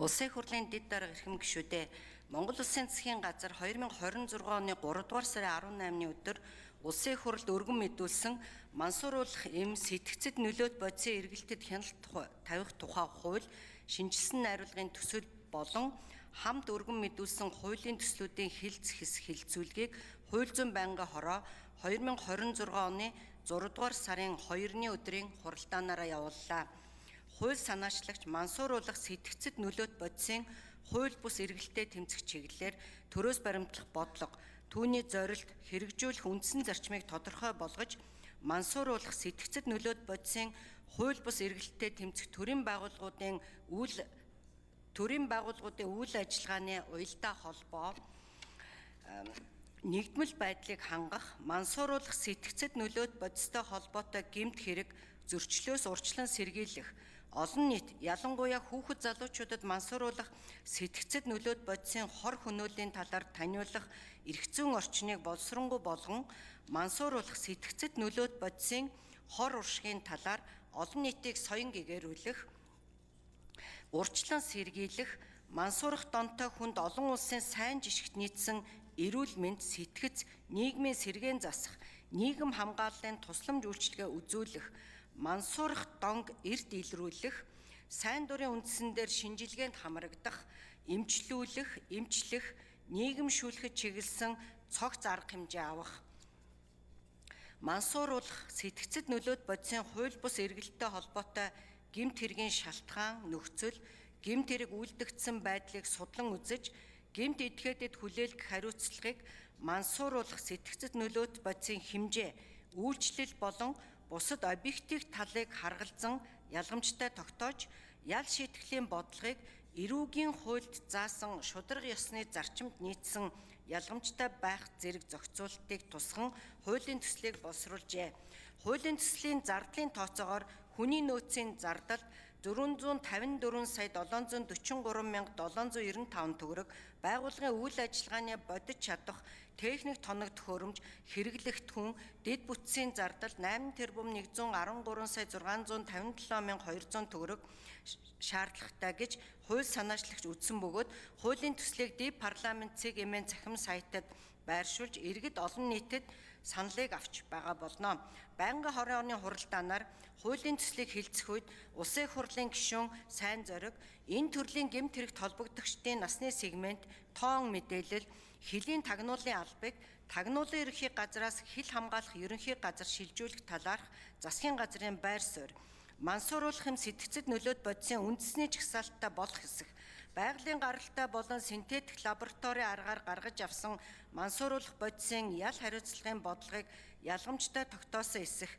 Улсын хурлын дэд дарга эрхэм гишүүдээ Монгол Улсын засгийн газар 2026 оны 3 дугаар сарын 18-ны өдөр улсын хурлд өргөн мэдүүлсэн мансууруулах эм сэтгцэд нөлөөт бодисын эргэлтэд хяналт тавих тухай хууль шинжилсэн найруулгын төсөл болон хамт өргөн мэдүүлсэн хуулийн төслүүдийн хилц хэс хилцүүлгийг хууль зүйн байнгын хороо 2026 оны 6 дугаар сарын 2-ны өдрийн хуралдаанаараа явууллаа. Хууль санаачлагч мансууруулах сэтгцэд нөлөөт бодисын хууль бус эргэлтэд тэмцэх чиглэлээр төрөөс баримтлах бодлого, түүний зорилт, хэрэгжүүлэх үндсэн зарчмыг тодорхой болгож, мансууруулах сэтгцэд нөлөөт бодисын хууль бус эргэлтэд тэмцэх төрийн байгууллагуудын үйл ажиллагааны уялдаа холбоо нэгдмэл байдлыг хангах, мансууруулах сэтгцэд нөлөөт бодистой холбоотой гэмт хэрэг зөрчлөөс урьдчилан сэргийлэх, олон нийт, ялангуяа хүүхэд залуучуудад мансууруулах сэтгцэд нөлөөт бодисын хор хөнөөлийн талаар таниулах эрх зүйн орчныг боловсронгуй болгон, мансууруулах сэтгцэд нөлөөт бодисын хор уршигын талаар олон нийтийг соён гэгэрүүлэх, урьдчилан сэргийлэх, мансуурах донтой хүнд олон улсын сайн жишгт нийцсэн эрүүл мэнд, сэтгэц, нийгмийн сэргээн засах, нийгэм хамгааллын тусламж үйлчилгээ үзүүлэх, мансуурах донг эрт илрүүлэх, сайн дурын үндсэн дээр шинжилгээнд хамрагдах, эмчлүүлэх, эмчлэх, нийгэм шүүлэхэд чиглэсэн цогц арга хэмжээ авах, мансууруулах сэтгцэд нөлөөт бодисын хууль бус эргэлттэй холбоотой гэмт хэргийн шалтгаан, нөхцөл, гэмт хэрэг үйлдэгдсэн байдлыг судлан үзэж, гэмт этгээдэд хүлээлгэх хариуцлагыг мансууруулах сэтгцэд нөлөөт бодисын хэмжээ, үйлчлэл болон бусад объектив талыг харгалзан ялгамжтай тогтоож, ял шийтгэлийн бодлогыг эрүүгийн хуульд заасан шударга ёсны зарчимд нийцсэн ялгамжтай байх зэрэг зохицуултыг тусган хуулийн төслийг боловсруулжээ. Хуулийн төслийн зардлын тооцоогоор хүний нөөцийн зардалд 454 сая 743 мянга 795 төгрөг, байгууллагын үйл ажиллагааны бодит чадах, техник тоног төхөөрөмж, хэрэглэгт хүн, дэд бүтцийн зардал 8 тэрбум 113 сая 657 мянга 200 төгрөг шаардлагатай гэж хууль санаачлагч үзсэн бөгөөд хуулийн төслийг дэд парламент ЦГМ захим сайтад байршуулж иргэд олон нийтэд саналыг авч байгаа болно. Байнгын хорын оны хуралдаанаар хуулийн төслийг хилцэх үед улсын хурлын гишүүн сайн зориг, энэ төрлийн гэмт хэрэгт холбогдогчдын насны сегмент, тоон мэдээлэл, хилийн тагнуулын албыг тагнуулын ерөнхий газраас хил хамгаалах ерөнхий газар шилжүүлэх талаарх засгийн газрын байр суурь, мансууруулах эм сэтгцэд нөлөөт бодисын үндэсний жагсаалттай болох хэсэг, байгалийн гаралтай болон синтетик лабораторийн аргаар гаргаж авсан мансууруулах бодисын ял хариуцлагын бодлогыг ялгамжтай тогтоосон эсэх,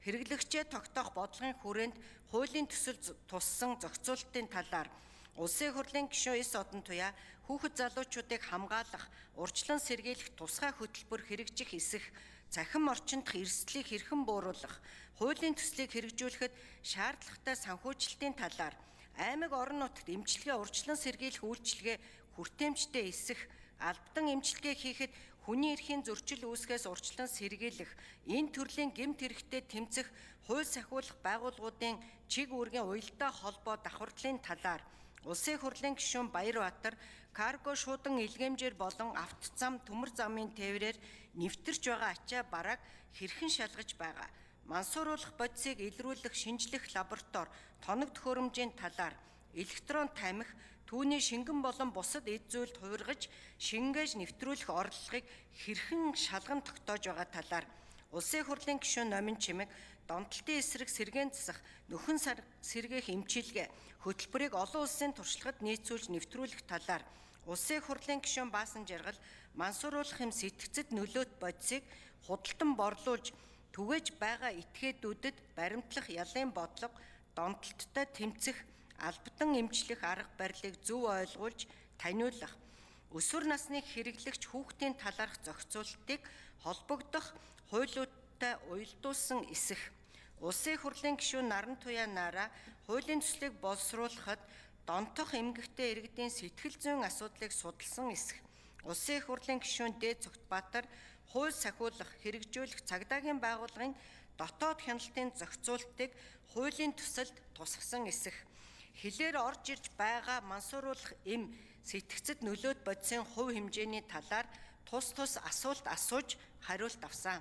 хэрэглэгчээ тогтоох бодлогын хүрээнд хуулийн төсөл туссан зохицуулалтын талаар улсын хурлын гишүүн Эс Одон Туяа хүүхэд залуучуудыг хамгаалах, урьдчилан сэргийлэх тусгай хөтөлбөр хэрэгжих эсэх, цахим орчиндх эрсдлийг хэрхэн бууруулах, хуулийн төслийг хэрэгжүүлэхэд шаардлагатай санхүүжилтийн талаар, аймаг орон нутагт эмчилгээ урьдчилан сэргийлэх үйлчилгээ хүртээмжтэй эсэх, албадан эмчилгээ хийхэд хүний эрхийн зөрчил үүсгээс урьдчилан сэргийлэх, энэ төрлийн гэмт хэрэгтэд тэмцэх хууль сахиулах байгууллагуудын чиг үүргийн уялдаа холбоо давхардлын талаар улсын хурлын гишүүн Баярбаатар карго шуудан илгээмжээр болон автозам, төмөр замын тээврээр нэвтэрч байгаа ачаа барааг хэрхэн шалгаж байгаа, мансууруулах бодисыг илрүүлэх шинжлэх лаборатори, тоног төхөөрөмжийн талаар, электрон тамхи, түүний шингэн болон бусад эд зүйлд хуургаж, шингээж нэвтрүүлэх орлогыг хэрхэн шалган тогтоож байгаа талаар улсын хурлын гишүүн Номин Чимэг донтолтын эсрэг сэргээн засах, нөхөн сэргээх эмчилгээ хөтөлбөрийг олон улсын туршлагад нийцүүлж нэвтрүүлэх талаар улсын хурлын гишүүн Баасан Жаргал мансууруулах эм сэтгцэд нөлөөт бодисыг худалдан борлуулж түгээж байгаа этгээдүүдэд баримтлах ялын бодлого, донтолттой тэмцэх, албадан эмчлэх арга барилыг зөв ойлгуулж таниулах, өсвөр насны хэрэглэгч хүүхдийн талаарх зохицуултыг холбогдох хуулиудтай уялдуулсан эсэх, улсын хурлын гишүүн Наран Туяа Нара хуулийн төслийг боловсруулахад донтох эмгэгтэй иргэдийн сэтгэл зүйн асуудлыг судалсан эсэх, улсын хурлын гишүүн Дээд Цогтбаатар хууль сахиулах, хэрэгжүүлэх цагдаагийн байгууллагын дотоод хяналтын зохицуултыг хуулийн төсөлд тусгасан эсэх, Хилээр орж ирж байгаа мансууруулах эм сэтгцэд нөлөөт бодисын хувь хэмжээний талаар тус асуулт асууж хариулт авсан.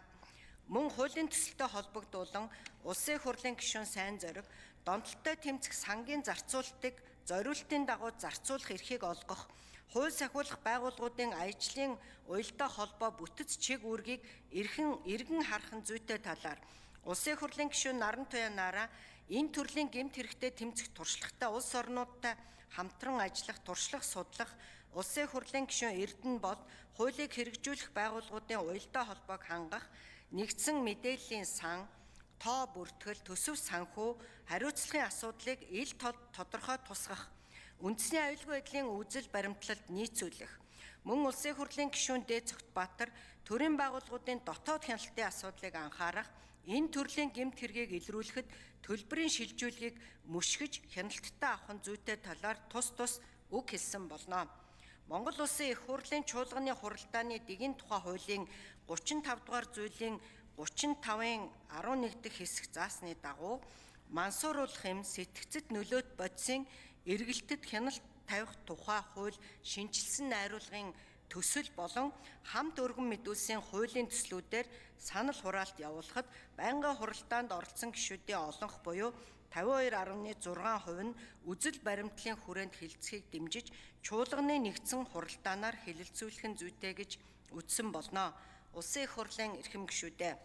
Мөн хуулийн төсөлтөй холбогдуулан улсын их хурлын гишүүн сайн зориг донтолтой тэмцэх сангийн зарцуулалтыг зориултын дагуу зарцуулах эрхийг олгох, хууль сахиулах байгууллагуудын ажлын уялдаа холбоо бүтэц чиг үүргийг эргэн харах зүйтэй талаар улсын их хурлын гишүүн Наран Туяанаараа энэ төрлийн гэмт хэрэгтэд тэмцэх туршлагатай улс орнуудтай хамтран ажиллах, туршлах, судлах, улсын их хурлын гишүүн Эрдэнэ бод хуулийг хэрэгжүүлэх байгууллагуудын уялдаа холбоог хангах, нэгдсэн мэдээллийн сан, тоо бүртгэл, төсөв санхүү, хариуцлагын асуудлыг ил тодорхой тусгах, үндэсний аюулгүй байдлын үзэл баримтлалд нийцүүлэх, мөн улсын их хурлын гишүүн Дээд Цогтбаатар төрийн байгууллагуудын дотоод хяналтын асуудлыг анхаарах, энэ төрлийн гэмт хэргийг илрүүлэхэд төлбөрийн шилжүүлгийг мөшгөж хяналттай авах зүйтэй талаар тус үг хэлсэн болно. Монгол Улсын их хурлын чуулганы хуралдааны дэгийн тухай хуулийн 35 дугаар зүйлийн 35-ын 11 дахь хэсэг заасны дагуу мансууруулах эм сэтгцэд нөлөөт бодисын эргэлтэд хяналт тавих тухай хууль шинжилсэн найруулгын төсөл болон хамт өргөн мэдүүлсийн хуулийн төслүүдээр санал хураалт явуулахад байнгын хуралдаанд оролцсон гишүүдийн олонх буюу 52.6% нь үзэл баримтлалын хүрээнд хилцэхийг дэмжиж чуулганы нэгдсэн хуралдаанаар хэлэлцүүлэх зүйтэй гэж үздсэн болно. Улсын их хурлын эрхэм гишүүдээ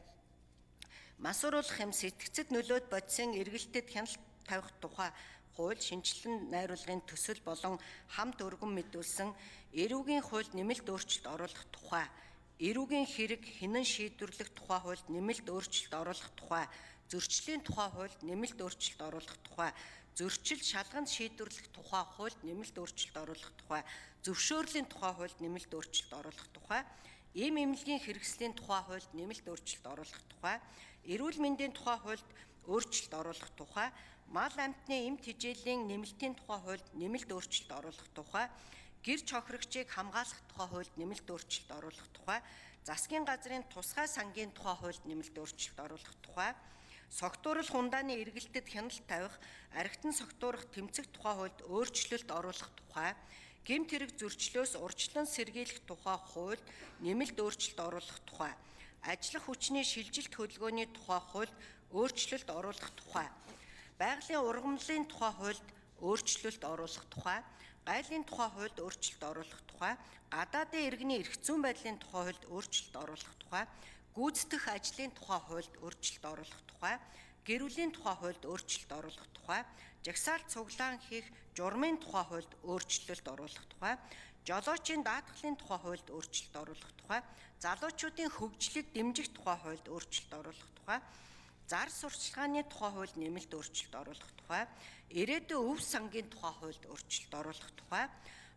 мансууруулах эм сэтгцэд нөлөөт бодисын эргэлтэд хяналт тавих тухай хууль шинжилсэн найруулгын төсөл болон хамт өргөн мэдүүлсэн эрүүгийн хуульд нэмэлт өөрчлөлт оруулах тухай, эрүүгийн хэрэг хинэн шийдвэрлэх тухай хуульд нэмэлт өөрчлөлт оруулах тухай, зөрчлийн тухай хуульд нэмэлт өөрчлөлт оруулах тухай, зөрчил шалганд шийдвэрлэх тухай хуульд нэмэлт өөрчлөлт оруулах тухай, зөвшөөрлийн тухай хуульд нэмэлт өөрчлөлт оруулах тухай, эм эмнэлгийн хэрэгслийн тухай хуульд нэмэлт өөрчлөлт оруулах тухай, эрүүл мэндийн тухай хуульд өөрчлөлт оруулах тухай, мал амтны эмт хижээлийн нэмэлтийн тухай хуульд нэмэлт өөрчлөлт оруулах тухай, гэр чохирогчийг хамгаалах тухай хуульд нэмэлт өөрчлөлт оруулах тухай, засгийн газрын тусгай сангийн тухай хуульд нэмэлт өөрчлөлт оруулах тухай, согтуурал хундааны эргэлтэд хяналт тавих, архитан согтуурах тэмцэх тухай хуульд өөрчлөлт оруулах тухай, гэмт хэрэг зөрчлөөс урьдчилан сэргийлэх тухай хуульд нэмэлт өөрчлөлт оруулах тухай, ажиллах хүчний шилжилт хөдөлгөөний тухай хуульд өөрчлөлт оруулах тухай, байгалийн ургамлын тухай хуульд өөрчлөлт оруулах тухай, гайлын тухай хуульд өөрчлөлт оруулах тухай, гадаадын иргэний эрх зүйн байдлын тухай хуульд өөрчлөлт оруулах тухай, гүйцэтгэх ажлын тухай хуульд өөрчлөлт оруулах тухай, гэр бүлийн тухай хуульд өөрчлөлт оруулах тухай, жагсаалт цуглаан хийх журмын тухай хуульд өөрчлөлт оруулах тухай, жолоочийн даатгалын тухай хуульд өөрчлөлт оруулах тухай, залуучуудын хөгжлийг дэмжих тухай хуульд өөрчлөлт оруулах тухай, зар сурталчилгааны тухай хуульд нэмэлт өөрчлөлт оруулах тухай, ирээдүйн өв сангийн тухай хуульд өөрчлөлт оруулах тухай,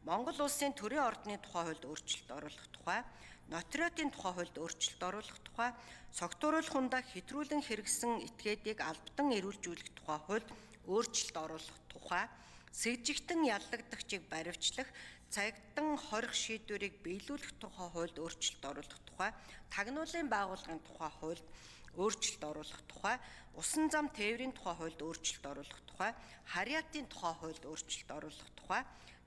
Монгол улсын төрийн ордны тухай хуульд өөрчлөлт оруулах тухай, нотариатын тухай хуульд өөрчлөлт оруулах тухай, согтууруулах хундаа хэтрүүлэн хэрэгсэн этгээдийг албатан эрүүлжүүлэх тухай хуульд өөрчлөлт оруулах тухай, сэжигтэн яллагдагчийг баривчлах, цагтан хорих шийдвэрийг биелүүлэх тухай хуульд өөрчлөлт оруулах тухай, тагнуулын байгууллагын тухай хуульд өөрчлөлт оруулах тухай, усан зам тээврийн тухай хуульд өөрчлөлт оруулах тухай, харьяатын тухай хуульд өөрчлөлт оруулах тухай,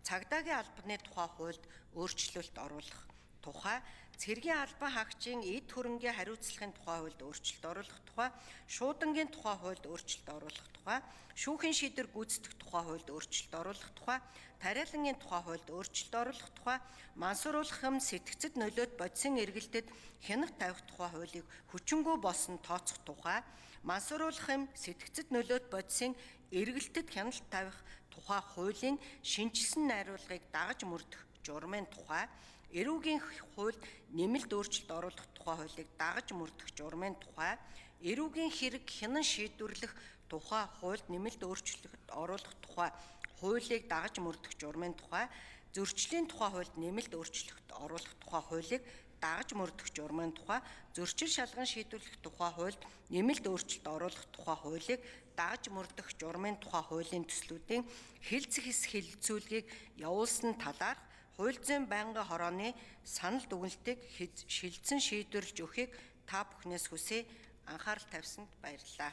цагдаагийн албаны тухай хуульд өөрчлөлт оруулах тухай, цэргийн албан хаагчийн эд хөрөнгийн хариуцлагын тухай хуульд өөрчлөлт оруулах тухай, шуудангийн тухай хуульд өөрчлөлт оруулах тухай, шүүхийн шийдвэр гүйцэтгэх тухай хуульд өөрчлөлт оруулах тухай, тариалангийн тухай хуульд өөрчлөлт оруулах тухай, мансууруулах эм сэтгцэд нөлөөт бодисын эргэлтэд хянах тавих тухай хуулийг хүчингүй болсон тооцох тухай, мансууруулах эм сэтгцэд нөлөөт бодисын эргэлтэд хяналт тавих тухай хуулийн шинжилсэн найруулгыг дагаж мөрдөх журмын тухай, эрүүгийн хуульд нэмэлт өөрчлөлт оруулах тухай хуулийг дагаж мөрдөх журмын тухай, эрүүгийн хэрэг хянан шийдвэрлэх тухай хуульд нэмэлт өөрчлөлт оруулах тухай хуулийг дагаж мөрдөх журмын тухай, зөрчлийн тухай хуульд нэмэлт өөрчлөлт оруулах тухай хуулийг дагаж мөрдөх журмын тухай, зөрчил шалган шийдвэрлэх тухай хуульд нэмэлт өөрчлөлт оруулах тухай хуулийг дагаж мөрдөх журмын тухай хуулийн төслүүдийн хэлцэх хэс хэлэлцүүлгийг явуулсан талаарх хууль зүйн байнгын хорооны санал дүгнэлтийг шилжсэн шийдвэрлэж өгөхийг та бүхнээс хүсье. Анхаарал тавьсанд баярлалаа.